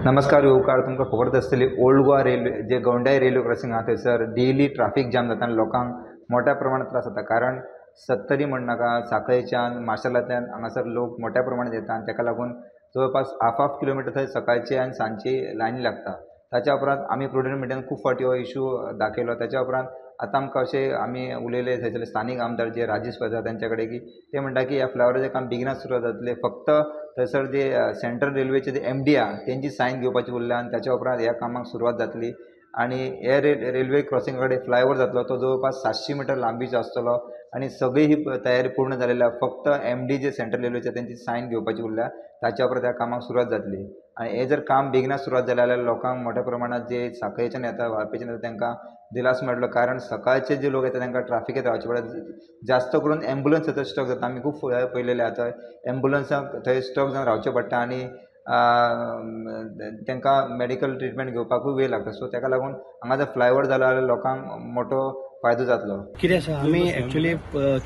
नमस्कार युवकार, तुमकां खबर आसतली ओल्ड गोवा रेल्वे जे गवंडाई रेल्वे क्रॉसिंग आहा थंयसर डेली ट्रॅफिक जाम जाता आनी लोकांक मोठ्या प्रमाणात त्रास जाता। कारण सत्तरी म्हणनाका सांखळेच्यान माशेलांतल्यान हांगासर लोक मोठ्या प्रमाणात येता आनी ताका लागून जवळपास हाफ किलोमिटर थंय सकाळची आनी सांजची लायनी लागता। ताच्या उपरांत आमी प्रुडंट मिडियान खूब फावटी हो इशू दाखयलो। ताच्या उपरांत आतां आमकां अशें आमी उलयले थंयसरले स्थानीक आमदार जे राजेश प्रसाद तांचे कडेन की ते म्हणटा की ह्या फ्लायओवराचें काम बेगिनाच सुरू जातलें, फक्त थंयसर जे सेंट्रल रेल्वेचे जे MD आहा तेंची सायन घेवपाची उरल्या आनी ताच्या उपरांत ह्या कामाक सुरवात जातली आनी हे रेल्वे क्रॉसिंगा कडेन फ्लायओवर जातलो तो जवळपास 700 मिटर लांबीचो आसतलो आनी सगळी ही तयारी पूर्ण जालेली आहा। फक्त MD जे सेंट्रल रेल्वेचे तेंची सायन घेवपाची उरल्या, ताच्या उपरांत ह्या कामाक सुरवात जातली आनी हे जर काम बेगिना सुरवात जालें जाल्यार लोकांक मोठ्या प्रमाणात जे सांखळेच्यान येता वाळपेच्यान येता तांकां दिलास मेळटलो। कारण सकाळचे जे लोक येता तांकां ट्रॅफिकेत रावचे पडटा। जास्त करून एम्बुलन्स थंय स्टक जाता। आमी खूब पळयलेले आतां एम्बुलन्साक थंय स्टक जावन रावचें पडटा आनी तांकां मेडिकल ट्रिटमेंट घेवपाकूय वेळ लागता। सो ताका लागून हांगा जर फ्लायओवर जालो जाल्यार लोकांक मोठो फायदो जातलो। कितें आसा आमी एक्चुअली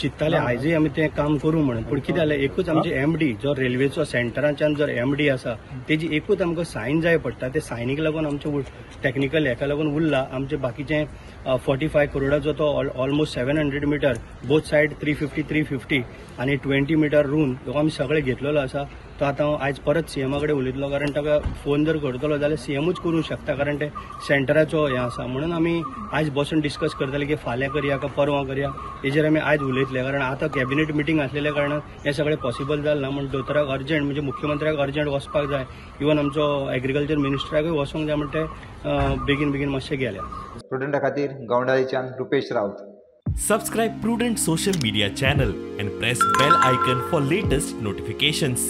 चिंत्ताले आयजूय आमी तें काम करूं म्हणून, पूण कितें जालें एकूच आमचे MD जो रेल्वेचो सेंटराच्यान जर MD आसा तेजी एकूच आमकां सायन जाय पडटा। ते सायनीक लागून आमचे टॅक्निकल हेका लागून उरला। आमचे बाकीचे 45 करोडाचो तो ऑलमोस्ट 700 मिटर बोथ सायड 350 आनी 20 मिटर रून तो आमी सगळे घेतलेलो आसा। तो आतां आयज परत CMा कडेन उलयतलो, कारण ताका फोन जर करतलो जाल्यार CMूच करूंक शकता, कारण ते सेंटराचो हें आसा। म्हणून आमी आयज बसून डिस्कस करतले की फाल्यां करया काय परवां करया, हेजेर आमी आयज उलयतले। कारण आतां कॅबिनेट मिटींग आसलेल्या कारणान हें सगळें पॉसिबल जालें ना। म्हणून दोतोराक अर्जंट म्हणजे मुख्यमंत्र्याक अर्जंट वचपाक जाय, इवन आमचो एग्रीकल्चर मिनिस्टराकूय वचोंक जाय, म्हणून ते बेगीन मातशें गेल्या। स्टुडंटा खातीर गवंडाईच्यान Rupesh Rawat. Subscribe Prudent social media channel and press bell icon for latest notifications.